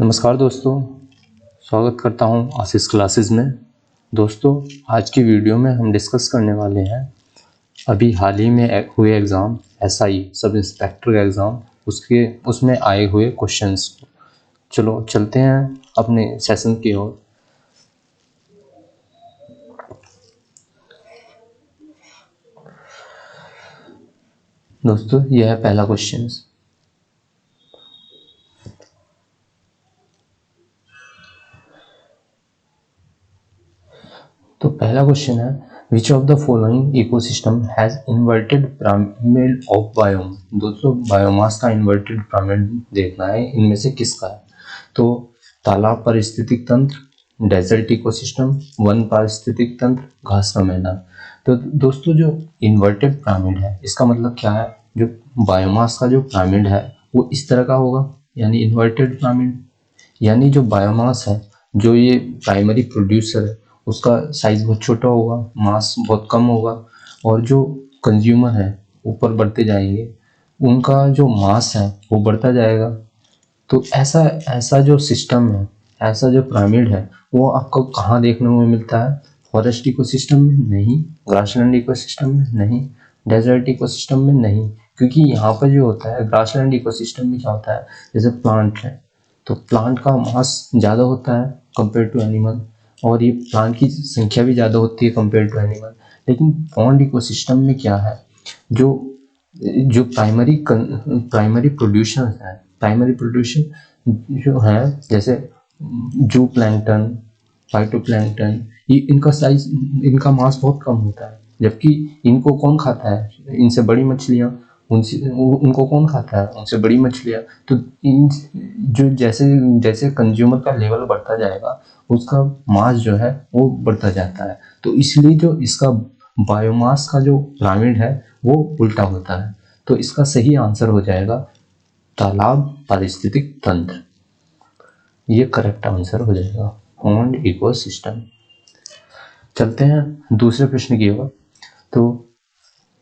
नमस्कार दोस्तों, स्वागत करता हूं आशीष क्लासेस में। दोस्तों, आज की वीडियो में हम डिस्कस करने वाले हैं अभी हाल ही में हुए एग्ज़ाम एसआई सब इंस्पेक्टर का एग्ज़ाम उसमें आए हुए क्वेश्चंस। चलो चलते हैं अपने सेशन की ओर। दोस्तों, यह है पहला क्वेश्चन। तो पहला क्वेश्चन है, which of the following ecosystem has inverted pyramid of biome. दोस्तों, बायोमास का इन्वर्टेड पिरामिड देखना है, इनमें से किसका है। तो तालाब पारिस्थितिक तंत्र, डेजर्ट इकोसिस्टम, वन पारिस्थितिक तंत्र, घास का मैदान। तो दोस्तों, जो इन्वर्टेड पिरामिड है इसका मतलब क्या है, जो बायोमास का जो पिरामिड है वो इस तरह का होगा, यानी इन्वर्टेड पिरामिड। यानी जो बायोमास है, जो ये प्राइमरी प्रोड्यूसर है, उसका साइज बहुत छोटा होगा, मास बहुत कम होगा, और जो कंज्यूमर है ऊपर बढ़ते जाएंगे, उनका जो मास है वो बढ़ता जाएगा। तो ऐसा ऐसा जो सिस्टम है, ऐसा जो पिरामिड है, वो आपको कहाँ देखने को मिलता है? फॉरेस्ट इकोसिस्टम में नहीं, ग्रासलैंड इकोसिस्टम में नहीं, डेजर्ट इकोसिस्टम में नहीं। क्योंकि यहाँ पर जो होता है ग्रासलैंड इकोसिस्टम में क्या होता है, जैसे प्लांट है तो प्लांट का मास ज़्यादा होता है कंपेयर टू एनिमल, और ये प्लांट की संख्या भी ज़्यादा होती है कंपेयर टू एनिमल। लेकिन पॉन्ड इकोसिस्टम में क्या है, जो जो प्राइमरी प्रोड्यूशन है, प्राइमरी प्रोड्यूशन जो है, जैसे जू प्लैंकटन, फाइटोप्लैंकटन, ये इनका साइज, इनका मास बहुत कम होता है। जबकि इनको कौन खाता है? इनसे बड़ी मछलियाँ। उनको कौन खाता है? उनसे बड़ी मछलियाँ। तो इन जो जैसे जैसे कंज्यूमर का लेवल बढ़ता जाएगा, उसका मास जो है वो बढ़ता जाता है। तो इसलिए जो इसका बायोमास का जो पिरामिड है वो उल्टा होता है। तो इसका सही आंसर हो जाएगा तालाब पारिस्थितिक तंत्र। ये करेक्ट आंसर हो जाएगा, पॉन्ड इकोसिस्टम। चलते हैं दूसरे प्रश्न की ओर। तो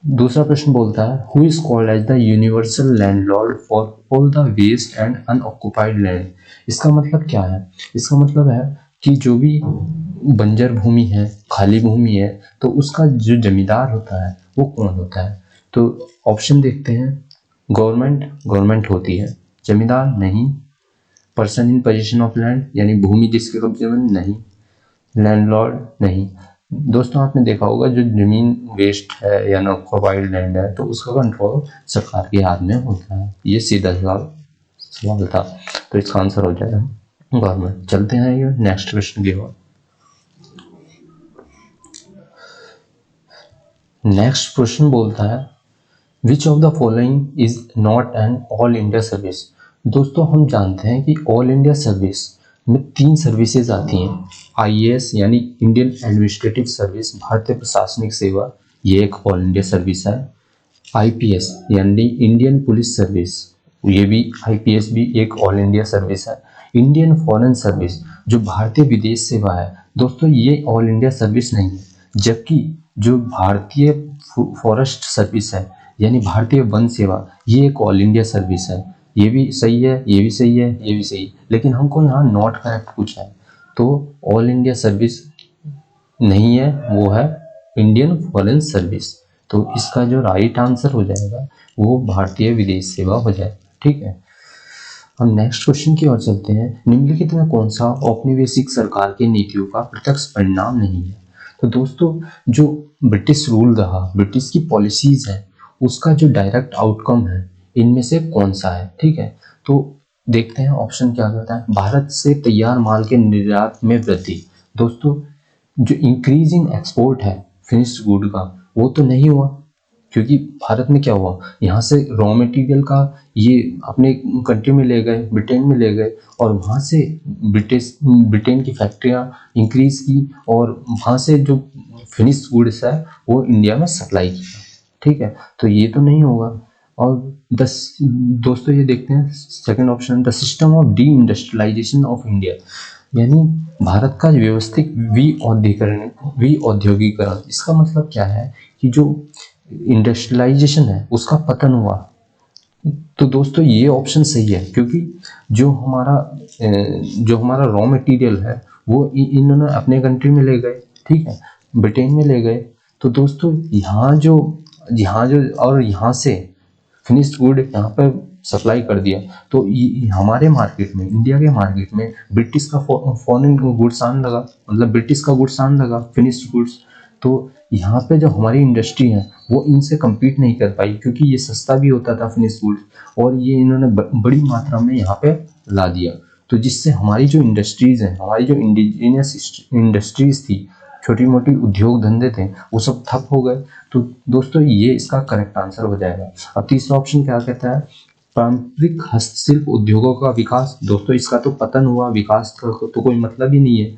दूसरा प्रश्न बोलता है, who is called as the universal landlord for all the waste and unoccupied land. इसका मतलब क्या है? इसका मतलब है कि जो भी बंजर भूमि है, खाली भूमि है, तो उसका जो जमींदार होता है वो कौन होता है। तो ऑप्शन देखते हैं। गवर्नमेंट होती है, जमींदार नहीं, person in position of land यानी भूमि जिसके कब्जे में नहीं, लैंडलॉर्ड नहीं। दोस्तों, आपने देखा होगा जो जमीन वेस्ट है या अनऑक्युपाइड लैंड है, तो उसका कंट्रोल सरकार के हाथ में होता है। ये सीधा सवाल था, तो इसका आंसर हो जाएगा गवर्नमेंट। चलते हैं ये नेक्स्ट प्रश्न की ओर। नेक्स्ट प्रश्न बोलता है, which of the following is not an all India service. दोस्तों, हम जानते हैं कि ऑल इंडिया सर्विस में 3 सर्विसेज आती हैं। आईएएस यानी इंडियन एडमिनिस्ट्रेटिव सर्विस, भारतीय प्रशासनिक सेवा, ये एक ऑल इंडिया सर्विस है। आईपीएस यानी इंडियन पुलिस सर्विस, ये भी आईपीएस भी एक ऑल इंडिया सर्विस है। इंडियन फॉरेन सर्विस जो भारतीय विदेश सेवा है, दोस्तों ये ऑल इंडिया सर्विस नहीं है। जबकि जो भारतीय फॉरेस्ट सर्विस है यानी भारतीय वन सेवा, ये एक ऑल इंडिया सर्विस है। ये भी सही है, ये भी सही है, ये भी सही, लेकिन हमको यहाँ नॉट करेक्ट पूछा है। तो ऑल इंडिया सर्विस नहीं है, वो है इंडियन फॉरेन सर्विस। तो इसका जो राइट आंसर हो जाएगा वो भारतीय विदेश सेवा हो जाएगा। ठीक है, हम नेक्स्ट क्वेश्चन की ओर चलते हैं। निम्नलिखित में कौन सा औपनिवेशिक सरकार की नीतियों का प्रत्यक्ष परिणाम नहीं है। तो दोस्तों, जो ब्रिटिश रूल रहा, ब्रिटिश की पॉलिसीज है, उसका जो डायरेक्ट आउटकम है, इनमें से कौन सा है। ठीक है, तो देखते हैं ऑप्शन क्या कहता है। भारत से तैयार माल के निर्यात में वृद्धि। दोस्तों, जो इंक्रीज इन एक्सपोर्ट है फिनिश्ड गुड का, वो तो नहीं हुआ, क्योंकि भारत में क्या हुआ, यहाँ से रॉ मटेरियल का ये अपने कंट्री में ले गए, ब्रिटेन में ले गए, और वहाँ से ब्रिटेन की फैक्ट्रियाँ इंक्रीज की, और वहाँ से जो फिनिश्ड गुड्स है वो इंडिया में सप्लाई किया। ठीक है, तो ये तो नहीं होगा। और दोस्तों, ये देखते हैं second option, the system of deindustrialization of India, यानी भारत का व्यवस्थित विऔद्योगिकरण। इसका मतलब क्या है कि जो इंडस्ट्रियलाइजेशन है उसका पतन हुआ। तो दोस्तों, ये ऑप्शन सही है, क्योंकि जो हमारा रॉ मटेरियल है वो इन्होंने अपने कंट्री में ले गए, ठीक है, ब्रिटेन में ले गए। तो दोस्तों यहाँ जो और यहाँ से फिनिश्ड गुड यहाँ पर सप्लाई कर दिया, तो हमारे मार्केट में, इंडिया के मार्केट में ब्रिटिश का फॉरेन गुड्स आने लगा, मतलब ब्रिटिश का गुड्स आने लगा, फिनिश्ड गुड्स। तो यहाँ पे जो हमारी इंडस्ट्री है वो इनसे compete नहीं कर पाई, क्योंकि ये सस्ता भी होता था फिनिश्ड गुड्स, और ये इन्होंने बड़ी मात्रा में यहाँ पे ला दिया। तो जिससे हमारी जो इंडस्ट्रीज हैं, हमारी जो इंडिजिनियस इंडस्ट्रीज थी, छोटी मोटी उद्योग धंधे थे, वो सब ठप हो गए। तो दोस्तों ये इसका करेक्ट आंसर हो जाएगा। अब तीसरा ऑप्शन क्या कहता है, पारंपरिक हस्तशिल्प उद्योगों का विकास। दोस्तों इसका तो पतन हुआ, विकास का तो कोई मतलब ही नहीं है।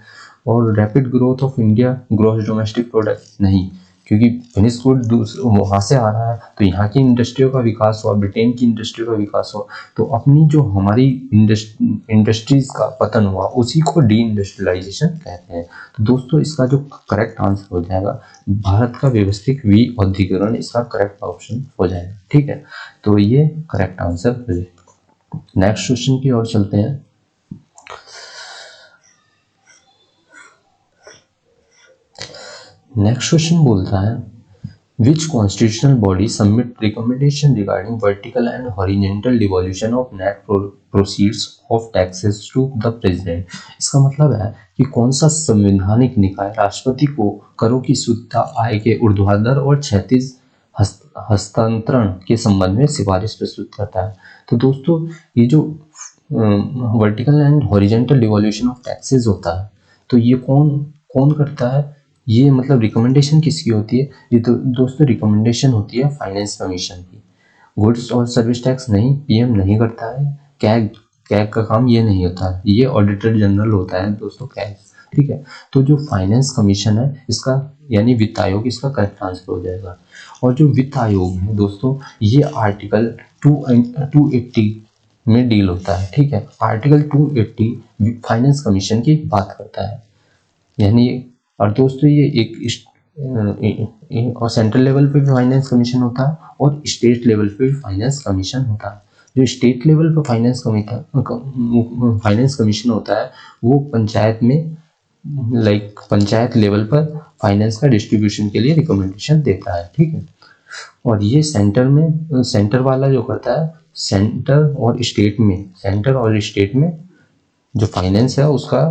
और rapid growth of India gross domestic product, नहीं, क्योंकि फिनिश गुड वहाँ से आ रहा है, तो यहाँ की इंडस्ट्रियों का विकास हुआ, ब्रिटेन की इंडस्ट्री का विकास हुआ, तो अपनी जो हमारी इंडस्ट्रीज का पतन हुआ उसी को डी इंडस्ट्रियलाइजेशन कहते हैं। तो दोस्तों इसका जो करेक्ट आंसर हो जाएगा, भारत का व्यवस्थित विऔद्योगीकरण, इसका करेक्ट ऑप्शन हो जाएगा, ठीक है। तो ये करेक्ट आंसर हो जाएगा। नेक्स्ट क्वेश्चन की ओर चलते हैं। नेक्स्ट क्वेश्चन बोलता है, which constitutional body submit recommendation regarding vertical and horizontal devolution of net proceeds of taxes to the president. इसका मतलब है कि कौन सा संवैधानिक निकाय राष्ट्रपति को करों की शुद्धता, आय के ऊर्ध्वाधर और क्षैतिज हस्तांतरण के संबंध में सिफारिश प्रस्तुत करता है। तो दोस्तों ये जो vertical and horizontal devolution of taxes होता है, तो ये कौन कौन करता है, ये मतलब रिकमेंडेशन किसकी होती है, ये तो दोस्तों रिकमेंडेशन होती है फाइनेंस कमीशन की। गुड्स और सर्विस टैक्स नहीं, पीएम नहीं करता है, कैग का काम ये नहीं होता है, ये ऑडिटर जनरल होता है दोस्तों, कैग, ठीक है। तो जो फाइनेंस कमीशन है इसका, यानी वित्त आयोग, इसका करेक्ट आंसर हो जाएगा। और जो वित्त आयोग है दोस्तों, ये आर्टिकल 280 में डील होता है, ठीक है। आर्टिकल 280 फाइनेंस कमीशन की बात करता है, यानी, और दोस्तों ये एक और सेंट्रल लेवल पे भी फाइनेंस कमीशन होता है और स्टेट लेवल पे भी फाइनेंस कमीशन होता है। जो स्टेट लेवल पे फाइनेंस कमीशन होता है वो पंचायत में, पंचायत लेवल पर फाइनेंस का डिस्ट्रीब्यूशन के लिए रिकमेंडेशन देता है, ठीक है। और ये सेंटर वाला जो करता है, सेंटर और स्टेट में जो फाइनेंस है उसका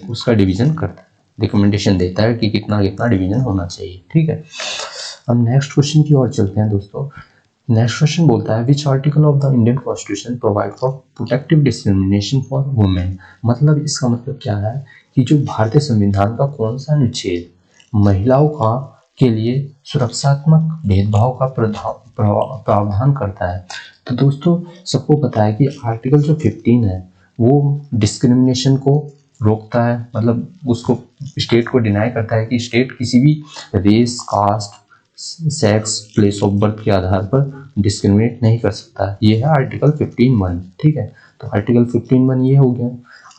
उसका डिवीजन करता है, रिकमेंडेशन देता है कि कितना कितना डिवीजन होना चाहिए, ठीक है। अब नेक्स्ट क्वेश्चन की ओर चलते हैं दोस्तों। नेक्स्ट क्वेश्चन बोलता है, विच article of the Indian constitution provide for protective discrimination for women. मतलब इसका मतलब क्या है कि जो भारतीय संविधान का कौन सा अनुच्छेद महिलाओं का के लिए सुरक्षात्मक भेदभाव का प्रावधान करता है। तो दोस्तों सबको पता है कि आर्टिकल जो 15 है वो डिस्क्रिमिनेशन को रोकता है, मतलब उसको स्टेट को डिनाई करता है कि स्टेट किसी भी race, caste, sex, place of birth के आधार पर डिस्क्रिमिनेट नहीं कर सकता। ये है आर्टिकल 15(1), ठीक है। तो आर्टिकल 15(1) ये हो गया।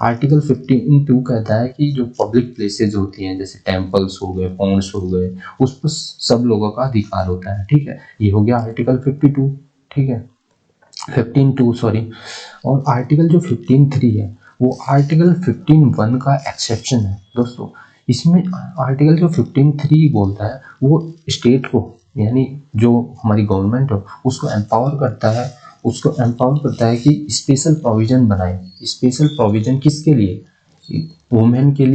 आर्टिकल 15(2) कहता है कि जो पब्लिक प्लेसेज होती हैं, जैसे टेम्पल्स हो गए, पॉन्ड्स हो गए, उस पर सब लोगों का अधिकार होता है, ठीक है। ये हो गया आर्टिकल 52, ठीक है, 15(2) सॉरी। और आर्टिकल जो 15(3) है वो आर्टिकल 15(1) का एक्सेप्शन है दोस्तों। इसमें आर्टिकल जो 15(3) बोलता है वो स्टेट को, यानी जो हमारी गवर्नमेंट हो उसको एम्पावर करता है कि स्पेशल प्रोविजन बनाए। स्पेशल प्रोविजन किसके लिए, वुमेन के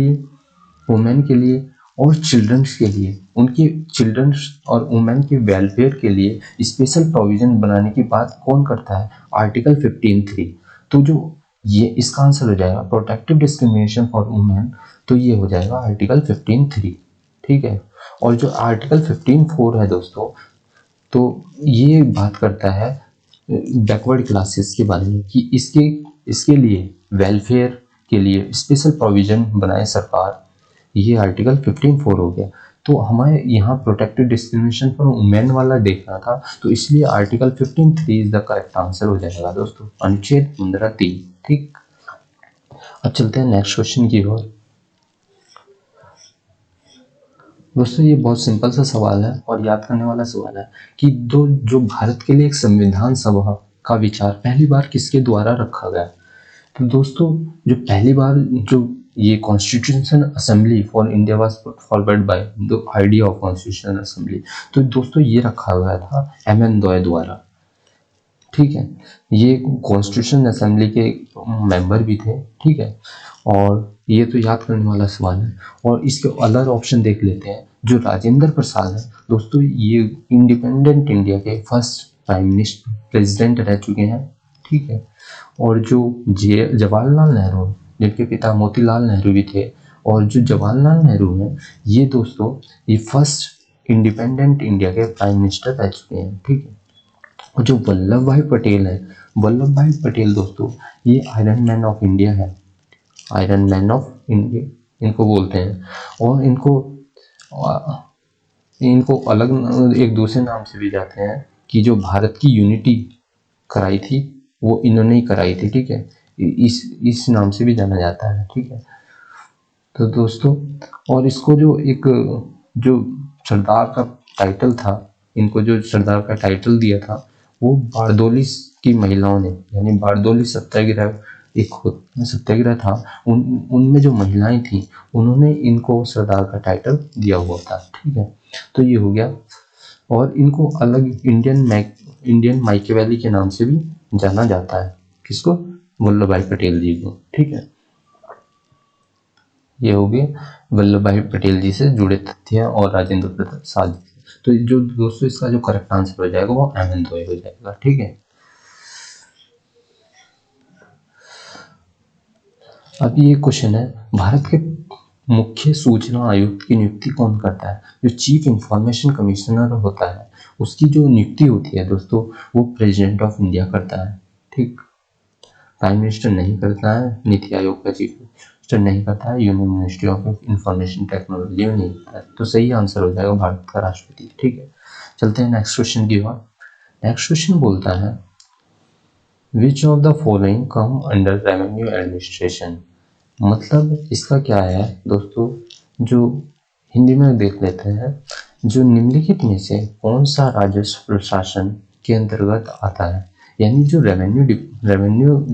लिए और चिल्ड्रंस के लिए, उनके चिल्ड्रंस और वुमेन के वेलफेयर के लिए स्पेशल प्रोविजन बनाने की बात कौन करता है, आर्टिकल 15(3). तो जो ये इसका आंसर हो जाएगा प्रोटेक्टिव डिस्क्रिमिनेशन फॉर वुमेन, तो ये हो जाएगा आर्टिकल 15(3), ठीक है। और जो आर्टिकल 15(4) है दोस्तों, तो ये बात करता है बैकवर्ड क्लासेस के बारे में कि इसके लिए वेलफेयर के लिए स्पेशल प्रोविजन बनाए सरकार। ये आर्टिकल 15(4) हो गया। तो हमें यहाँ प्रोटेक्टिव डिस्क्रिमिनेशन फॉर वुमेन वाला देखना था, तो इसलिए article 15(3) is the correct answer हो जाएगा दोस्तों, अनुच्छेद 15(3), ठीक। अब चलते हैं नेक्स्ट क्वेश्चन की ओर। दोस्तों ये बहुत सिंपल सा सवाल है और याद करने वाला सवाल है कि जो भारत के लिए एक संविधान सभा का विचार पहली बार किसके द्वारा रखा गया? तो दोस्तों जो पहली बार जो ये constitution assembly for India was put forward by the idea of constitution assembly, तो दोस्तों ये रखा गया था एम.एन. रॉय द्वारा। ठीक है, ये कॉन्स्टिट्यूशन असेंबली के मेंबर भी थे। ठीक है, और ये तो याद करने वाला सवाल है। और इसके अलग ऑप्शन देख लेते हैं। जो राजेंद्र प्रसाद है दोस्तों, ये इंडिपेंडेंट इंडिया के फर्स्ट प्राइम मिनिस्टर प्रेसिडेंट रह चुके हैं। ठीक है, और जो जवाहरलाल नेहरू, जिनके पिता मोतीलाल नेहरू भी थे, और जो जवाहरलाल नेहरू हैं, ये दोस्तों ये फर्स्ट इंडिपेंडेंट इंडिया के प्राइम मिनिस्टर रह चुके हैं। ठीक है, और जो वल्लभ भाई पटेल है, वल्लभ भाई पटेल दोस्तों ये आयरन मैन ऑफ इंडिया है, आयरन मैन ऑफ इंडिया इनको बोलते हैं। और इनको अलग एक दूसरे नाम से भी जाते हैं कि जो भारत की यूनिटी कराई थी वो इन्होंने ही कराई थी। ठीक है, इस नाम से भी जाना जाता है। ठीक है, तो दोस्तों और इसको जो सरदार का टाइटल था, इनको जो सरदार का टाइटल दिया था वो बारदोली की महिलाओं ने, यानी बारदोली सत्याग्रह एक सत्याग्रह था, उनमें जो महिलाएं थी उन्होंने इनको सरदार का टाइटल दिया हुआ था। ठीक है, तो ये हो गया। और इनको अलग इंडियन माइकेवेली के नाम से भी जाना जाता है। किसको? वल्लभ भाई पटेल जी को। ठीक है, ये हो गए वल्लभ भाई पटेल जी से जुड़े तथ्य और राजेंद्र प्रसाद जी। तो जो दोस्तों इसका जो करेक्ट आंसर हो जाएगा वो एम.एन. रॉय हो जाएगा। ठीक है, अब ये क्वेश्चन है, भारत के मुख्य सूचना आयुक्त की नियुक्ति कौन करता है? जो चीफ इंफॉर्मेशन कमिश्नर होता है उसकी जो नियुक्ति होती है दोस्तों वो प्रेसिडेंट ऑफ इंडिया करता है। ठीक, प्राइम मिनिस्टर नहीं करता है, नीति आयोग का चीफ मिनिस्टर नहीं करता है, union ministry of information technology में नहीं करता है। तो सही आंसर हो जाएगा भारत का राष्ट्रपति। ठीक है, चलते हैं नेक्स्ट क्वेश्चन की ओर। नेक्स्ट क्वेश्चन बोलता है which of the following come under revenue administration. मतलब इसका क्या है दोस्तों, जो हिंदी में देख लेते हैं, जो निम्नलिखित में से कौन सा राजस्व प्रशासन के अंतर्गत आता है। यानी जो रेवेन्यू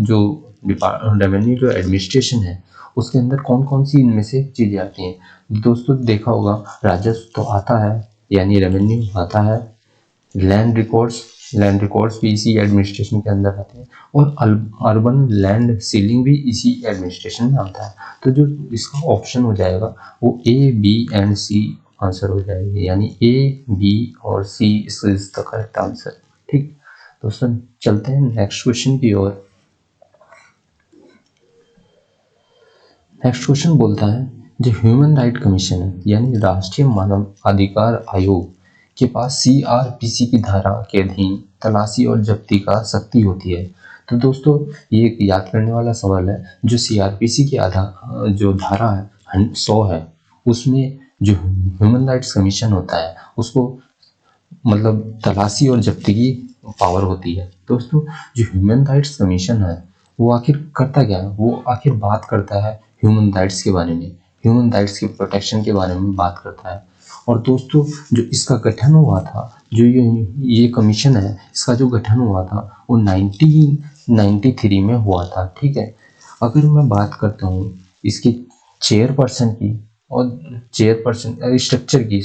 जो एडमिनिस्ट्रेशन है उसके अंदर कौन कौन सी इनमें से चीजें आती हैं। दोस्तों देखा होगा राजस्व तो आता है, यानी रेवेन्यू आता है, लैंड रिकॉर्ड्स भी इसी एडमिनिस्ट्रेशन के अंदर आते हैं, और अर्बन लैंड सीलिंग भी इसी एडमिनिस्ट्रेशन में आता है। तो जो इसका ऑप्शन हो जाएगा वो ए, बी एंड सी आंसर हो जाएगी, यानी ए, बी और सी इज द करेक्ट आंसर। ठीक दोस्तों, चलते हैं नेक्स्ट क्वेश्चन की ओर। नेक्स्ट क्वेश्चन बोलता है जो ह्यूमन राइट कमीशन है, यानी राष्ट्रीय मानव अधिकार आयोग के पास सीआरपीसी की धारा के अधीन तलाशी और जब्ती का शक्ति होती है। तो दोस्तों ये एक याद करने वाला सवाल है। जो सीआरपीसी की जो धारा है 100 है, उसमें जो ह्यूमन राइट्स कमीशन होता है उसको मतलब तलाशी और जब्ती की पावर होती है। दोस्तों जो ह्यूमन राइट्स कमीशन है वो आखिर करता क्या है? वो आखिर बात करता है ह्यूमन राइट्स के बारे में, ह्यूमन राइट्स के प्रोटेक्शन के बारे में बात करता है। और दोस्तों जो इसका गठन हुआ था, जो ये कमीशन है, इसका जो गठन हुआ था वो 1993 में हुआ था। ठीक है, अगर मैं बात करता हूँ इसकी चेयरपर्सन की और स्ट्रक्चर की,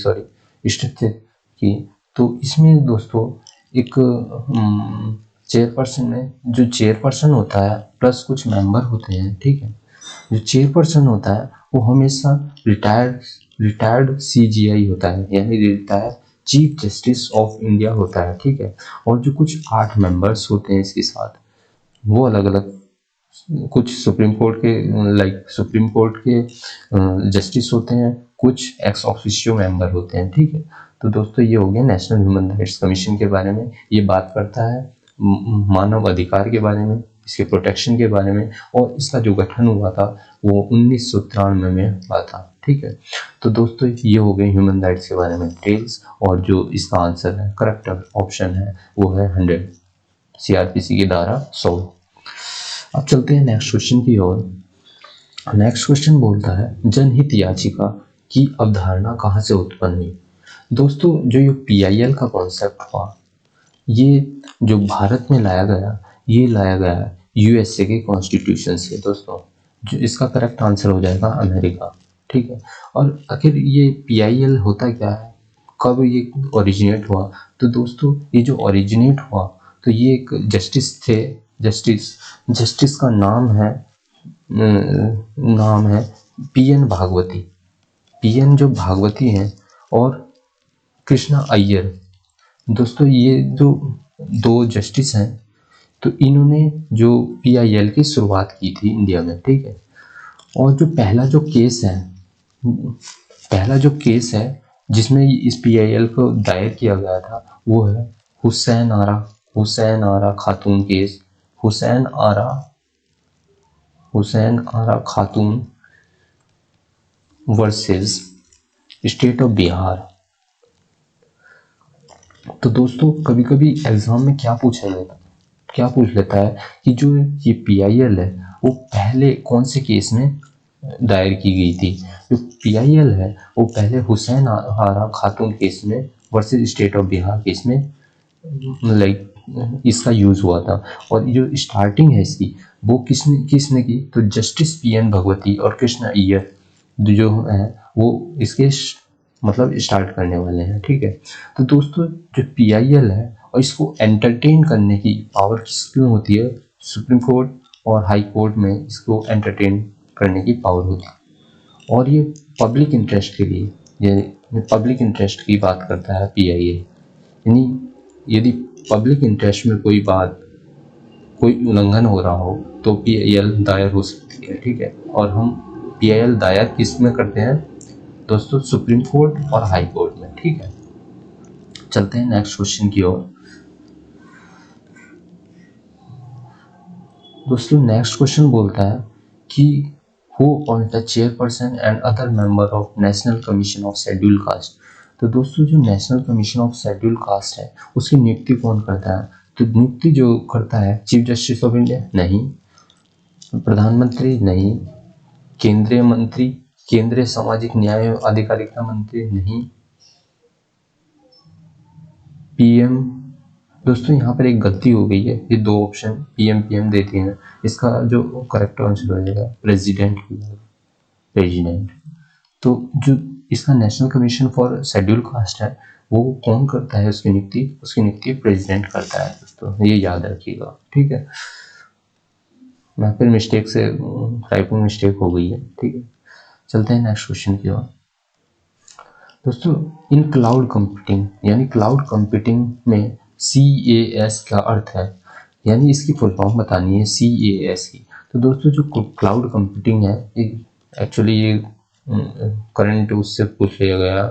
तो इसमें दोस्तों एक चेयरपर्सन में जो चेयरपर्सन होता है प्लस कुछ मेंबर होते हैं। ठीक है, जो चेयरपर्सन होता है वो हमेशा रिटायर्ड सीजीआई होता है, यानी retired chief justice of India होता है। ठीक है, और जो कुछ 8 मेंबर्स होते हैं इसके साथ, वो अलग अलग कुछ सुप्रीम कोर्ट के जस्टिस होते हैं, कुछ एक्स ऑफिशियो मेंबर होते हैं। ठीक है, तो दोस्तों ये हो गया नेशनल ह्यूमन राइट्स कमीशन के बारे में। ये बात करता है मानव अधिकार के बारे में, इसके प्रोटेक्शन के बारे में, और इसका जो गठन हुआ था वो 1993 में हुआ था। ठीक है, तो दोस्तों ये हो गए ह्यूमन राइट्स के बारे में डिटेल्स, और जो इसका आंसर है करेक्ट ऑप्शन है वो है 100, सीआरपीसी की धारा 100। अब चलते हैं नेक्स्ट क्वेश्चन की ओर। नेक्स्ट क्वेश्चन बोलता है जनहित याचिका की अवधारणा कहाँ से उत्पन्न हुई। दोस्तों जो ये पीआईएल का कॉन्सेप्ट हुआ, ये जो भारत में लाया गया, ये लाया गया यूएसए के कॉन्स्टिट्यूशन से दोस्तों, जो इसका करेक्ट आंसर हो जाएगा अमेरिका। ठीक है। और आखिर ये पीआईएल होता क्या है, कब ये ओरिजिनेट हुआ? तो दोस्तों ये जो ओरिजिनेट हुआ, तो ये एक जस्टिस थे, जस्टिस का नाम है पीएन भागवती। पीएन जो भागवती हैं और कृष्णा अय्यर, दोस्तों ये जो दो जस्टिस हैं, तो इन्होंने जो पीआईएल की शुरुआत की थी इंडिया में। ठीक है। और जो पहला जो केस है जिसमें इस पीआईएल को दायर किया गया था, वो है हुसैन आरा खातून case. Hussain Ara Khatoon versus state of Bihar. तो दोस्तों कभी कभी एग्जाम में क्या पूछ लेता है कि जो ये पीआईएल है वो पहले कौन से केस में दायर की गई थी। जो पीआईएल है वो पहले हुसैन आरा खातून केस में versus state of Bihar case में इसका यूज हुआ था। और जो स्टार्टिंग है इसकी, वो किसने की, तो जस्टिस पीएन भगवती और कृष्ण अय्यर जो है वो इसके मतलब स्टार्ट करने वाले हैं। ठीक है। तो दोस्तों जो पीआईएल है, और इसको एंटरटेन करने की पावर किसकी होती है, सुप्रीम कोर्ट और हाई कोर्ट में इसको एंटरटेन करने की पावर होती है। और ये पब्लिक इंटरेस्ट के लिए, ये पब्लिक इंटरेस्ट की बात करता है पीआईएल। यानी यदि पब्लिक इंटरेस्ट में कोई उल्लंघन हो रहा हो तो पीआईएल दायर हो सकती है। ठीक है। और हम पीआईएल दायर किस में करते हैं दोस्तों, सुप्रीम कोर्ट और हाई कोर्ट में। ठीक है। चलते हैं नेक्स्ट क्वेश्चन की ओर। दोस्तों नेक्स्ट क्वेश्चन बोलता है कि who appoint the chairperson and other member of national commission of scheduled caste. तो दोस्तों जो national commission of scheduled caste है उसकी नियुक्ति कौन करता है? तो नियुक्ति जो करता है चीफ जस्टिस ऑफ इंडिया? नहीं। प्रधानमंत्री? नहीं। केंद्रीय मंत्री, केंद्रीय सामाजिक न्याय एवं अधिकारिता मंत्री? नहीं। पीएम? दोस्तों यहाँ पर एक गलती हो गई है, ये दो ऑप्शन पीएम देते हैं, इसका जो करेक्ट आंसर हो जाएगा प्रेसिडेंट। तो जो इसका national commission for schedule caste है वो कौन करता है उसकी नियुक्ति प्रेसिडेंट करता है दोस्तों, ये याद रखिएगा। ठीक है। मैं फिर मिस्टेक से टाइपिंग मिस्टेक हो गई है। ठीक है। चलते हैं नेक्स्ट क्वेश्चन की ओर। दोस्तों इन क्लाउड कंप्यूटिंग, यानी क्लाउड कंप्यूटिंग में CAS का अर्थ है, यानी इसकी फुल फॉर्म बतानी है CAS की। तो दोस्तों जो क्लाउड कंप्यूटिंग है, एक्चुअली ये करंट उससे पूछ लिया गया,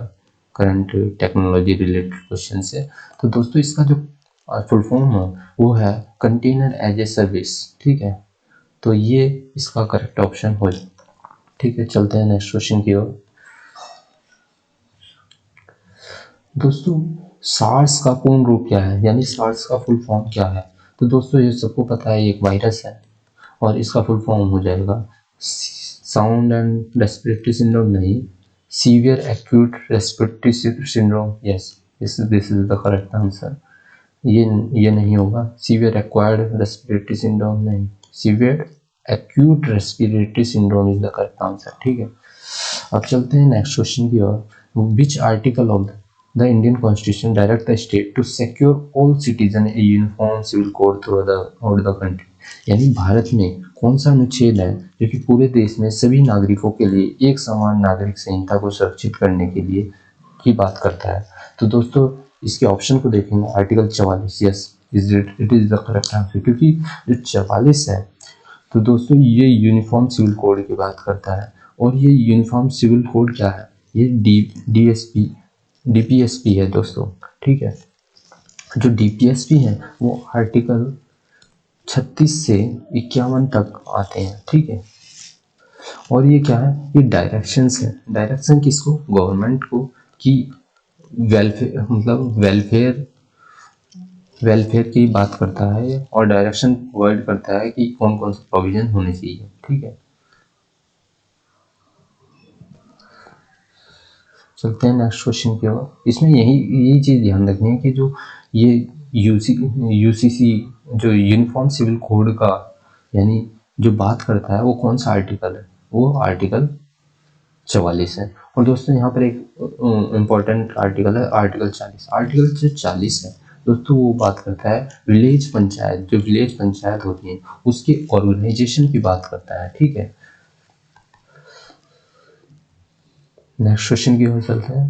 करंट टेक्नोलॉजी रिलेटेड क्वेश्चन से। तो दोस्तों इसका जो फुल फॉर्म है वो है कंटेनर एज ए सर्विस। ठीक है। तो ये इसका करेक्ट ऑप्शन हो जाए। ठीक है। चलते हैं नेक्स्ट क्वेश्चन की ओर। दोस्तों सार्स का पूर्ण रूप क्या है, यानी सार्स का फुल फॉर्म क्या है? तो दोस्तों ये सबको पता है, एक वायरस है और इसका फुल फॉर्म हो जाएगा साउंड एंड रेस्पिरेटरी सिंड्रोम। नहीं। Severe acute respiratory syndrome. Yes, this is the correct answer. ये नहीं होगा। Severe acquired respiratory syndrome? नहीं। Severe acute respiratory syndrome is the correct answer. ठीक है। अब चलते हैं नेक्स्ट क्वेश्चन की ओर। Which article of the Indian constitution direct the state to secure all citizen a uniform civil code through the country. यानी भारत में कौन सा अनुच्छेद है जो कि पूरे देश में सभी नागरिकों के लिए एक समान नागरिक संहिता को सुरक्षित करने के लिए की बात करता है? तो दोस्तों इसके ऑप्शन को देखेंगे। Article 44, yes, it is the correct answer, क्योंकि जो 44 है तो दोस्तों ये यूनिफॉर्म सिविल कोड की बात करता है। और ये यूनिफॉर्म सिविल कोड क्या है? ये डीपीएसपी है दोस्तों। ठीक है। जो डीपीएसपी है वो आर्टिकल 36 से 51 तक आते हैं। ठीक है। और ये क्या है? ये डायरेक्शंस है। डायरेक्शन किसको? गवर्नमेंट को, कि वेलफेयर मतलब वेलफेयर की बात करता है, और डायरेक्शन प्रोवाइड करता है कि कौन कौन से प्रोविजन होने चाहिए। ठीक है। चलते हैं नेक्स्ट क्वेश्चन की ओर। इसमें यही चीज़ ध्यान रखनी है कि जो ये यूसीसी जो यूनिफॉर्म सिविल कोड का यानी जो बात करता है वो कौन सा आर्टिकल है, वो आर्टिकल 44 है। और दोस्तों यहाँ पर एक इम्पोर्टेंट आर्टिकल है आर्टिकल 40। आर्टिकल जो 40 है दोस्तों वो बात करता है विलेज पंचायत, जो विलेज पंचायत होती है उसकी ऑर्गेनाइजेशन की बात करता है, ठीक है। नेक्स्ट क्वेश्चन की ओर चलते हैं।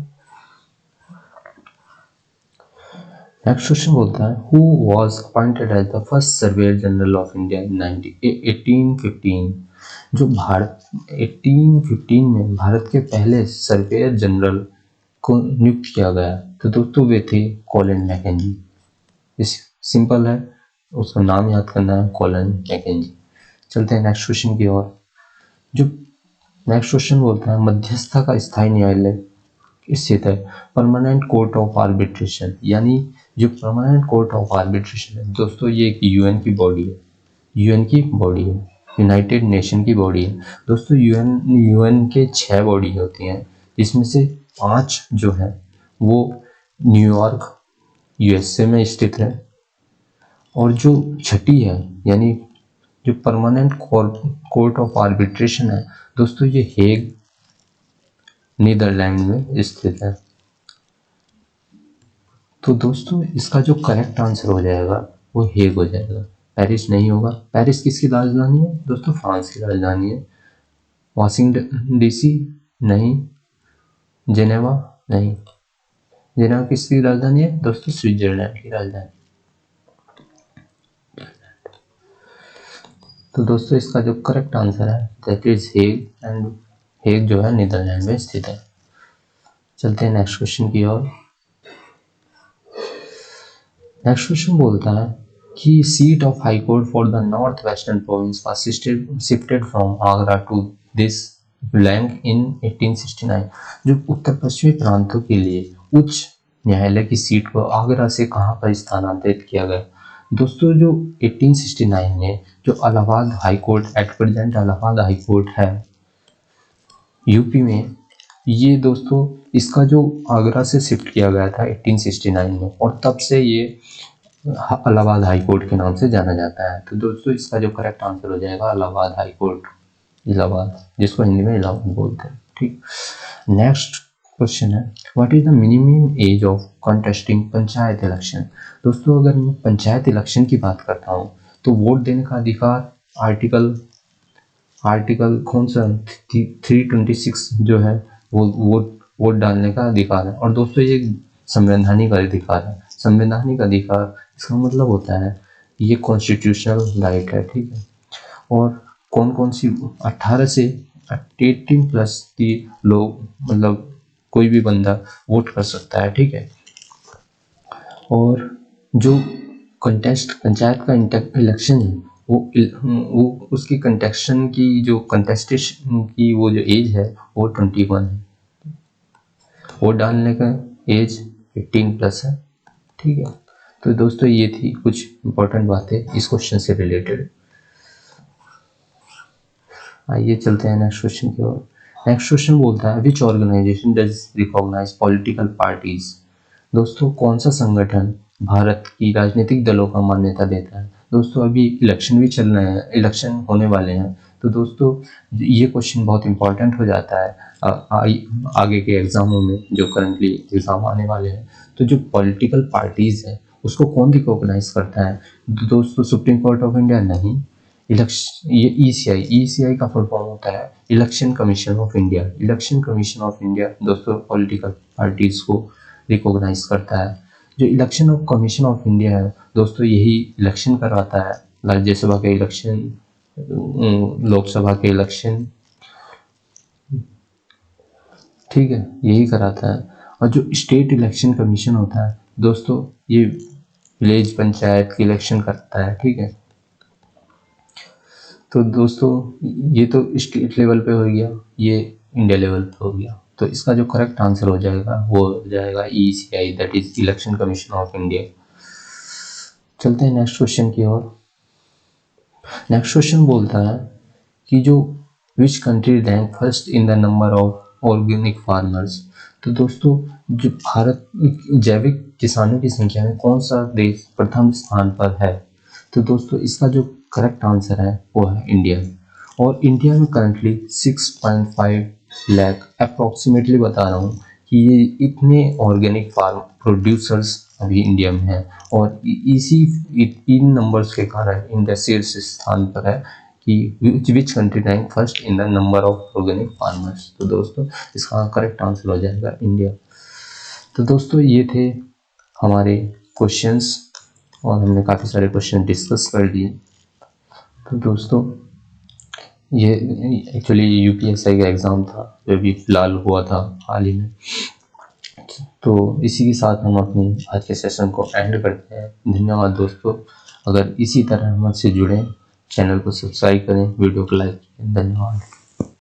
नेक्स्ट क्वेश्चन बोलता है who was appointed as the first surveyor general of India in 1815। जो भारत 1815 में भारत के पहले सर्वेयर जनरल को नियुक्त किया गया, तो दोस्तों वे थे कॉलिन मैकेंजी। इस सिंपल है, उसका नाम याद करना है, कॉलिन मैकेंजी। चलते हैं नेक्स्ट क्वेश्चन की ओर। जो नेक्स्ट क्वेश्चन बोलता है मध्यस्थता का स्थायी न्यायालय स्थित है परमानेंट कोर्ट ऑफ आर्बिट्रेशन, यानी जो परमानेंट कोर्ट ऑफ आर्बिट्रेशन है दोस्तों ये एक यूएन की बॉडी है, यूएन की बॉडी है, यूनाइटेड नेशन की बॉडी है। दोस्तों यूएन के 6 बॉडी होती हैं, इसमें से 5 जो है वो न्यूयॉर्क यूएसए में स्थित है, और जो छठी है यानी जो परमानेंट कोर्ट ऑफ आर्बिट्रेशन है दोस्तों ये हेग नीदरलैंड में स्थित है। तो दोस्तों इसका जो करेक्ट आंसर हो जाएगा वो हेग हो जाएगा, पेरिस नहीं होगा। पेरिस किसकी राजधानी है दोस्तों, फ्रांस की राजधानी है। वाशिंगटन डीसी नहीं, जेनेवा नहीं, जेनेवा किसकी राजधानी है दोस्तों, स्विट्जरलैंड की राजधानी। तो दोस्तों इसका जो करेक्ट आंसर है that is Hague, and Hague जो है नीदरलैंड में स्थित है। चलते हैं नेक्स्ट क्वेश्चन की ओर। नेक्स्ट क्वेश्चन बोलता है कि seat of high court for the north western province was shifted from Agra to this land in 1869। जो उत्तर पश्चिमी प्रांतों के लिए उच्च न्यायालय की सीट को आगरा से कहां पर स्थानांतरित किया गया दोस्तों, जो 1869 में जो Allahabad high court, at present Allahabad high court है यूपी में, ये दोस्तों इसका जो आगरा से शिफ्ट किया गया था 1869 में, और तब से ये इलाहाबाद हाई कोर्ट के नाम से जाना जाता है। तो दोस्तों इसका जो करेक्ट आंसर हो जाएगा इलाहाबाद हाई कोर्ट, इलाहाबाद, जिसको हिंदी में इलाहाबाद बोलते हैं, ठीक। नेक्स्ट क्वेश्चन है what is the minimum age of contesting panchayat election. दोस्तों अगर मैं पंचायत इलेक्शन की बात करता हूँ तो वोट देने का अधिकार आर्टिकल कौन सा 326 जो है वो वोट डालने का अधिकार है। और दोस्तों ये संवैधानिक अधिकार है। संवैधानिक अधिकार इसका मतलब होता है ये कॉन्स्टिट्यूशनल राइट है, ठीक है। और कौन कौन सी 18 से 18 प्लस की लोग, मतलब कोई भी बंदा वोट कर सकता है, ठीक है। और जो पंचायत का इलेक्शन है वो उसकी कंटेक्शन की जो कंटेस्टेशन की वो जो एज है वो 21 है। वोट डालने का एज 18 प्लस है, ठीक है। तो दोस्तों ये थी कुछ इंपॉर्टेंट बातें इस क्वेश्चन से रिलेटेड। आइए चलते हैं नेक्स्ट क्वेश्चन की ओर। नेक्स्ट क्वेश्चन बोलता है which organisation does recognise political parties. दोस्तों कौन सा संगठन भारत की राजनीतिक दलों का मान्यता देता है। दोस्तों अभी इलेक्शन भी चल रहे हैं, इलेक्शन होने वाले हैं, तो दोस्तों ये क्वेश्चन बहुत इंपॉर्टेंट हो जाता है आगे के एग्जामों में, जो करंटली एग्जाम आने वाले हैं। तो जो पॉलिटिकल पार्टीज है उसको कौन रिकॉग्नाइज करता है दोस्तों, सुप्रीम कोर्ट ऑफ इंडिया नहीं, इलेक्शन, ये ईसीआई का फुल फॉर्म होता है election commission of India. Election commission of India दोस्तों पॉलिटिकल पार्टीज को रिकॉग्नाइज करता है। जो election of commission of India है दोस्तों यही इलेक्शन करवाता है, राज्यसभा के इलेक्शन, लोकसभा के इलेक्शन, ठीक है, यही कराता है। और जो स्टेट इलेक्शन कमीशन होता है दोस्तों ये विलेज पंचायत की इलेक्शन करता है, ठीक है। तो दोस्तों ये तो स्टेट लेवल पे हो गया, ये इंडिया लेवल पे हो गया। तो इसका जो करेक्ट आंसर हो जाएगा वो हो जाएगा ECI, that is election commission of India. चलते हैं नेक्स्ट क्वेश्चन की ओर। नेक्स्ट क्वेश्चन बोलता है कि जो which country rank first in the number of organic farmers. तो दोस्तों जो भारत जैविक किसानों की संख्या में कौन सा देश प्रथम स्थान पर है? तो दोस्तों इसका जो करेक्ट आंसर है वो है इंडिया। और इंडिया में करंटली 6.5 लाख अप्रोक्सीमेटली बता रहा हूँ कि ये इतने ऑर्गेनिक फार्म प्रोड्यूसर्स अभी इंडिया में हैं। और इसी इन नंबर्स के कारण इंडिया शीर्ष स्थान पर है कि which country rank first in the number of organic farmers. तो दोस्तों इसका करेक्ट आंसर हो जाएगा इंडिया। तो दोस्तों ये थे हमारे क्वेश्चंस और हमने काफ़ी सारे क्वेश्चन डिस्कस कर दिए। तो दोस्तों ये एक्चुअली यूपीएससी का एग्ज़ाम था जो अभी फ़िलहाल हुआ था हाल ही में। तो इसी के साथ हम अपनी आज के सेशन को एंड करते हैं। धन्यवाद दोस्तों। अगर इसी तरह हमसे जुड़ें चैनल को सब्सक्राइब करें, वीडियो को लाइक करें। धन्यवाद।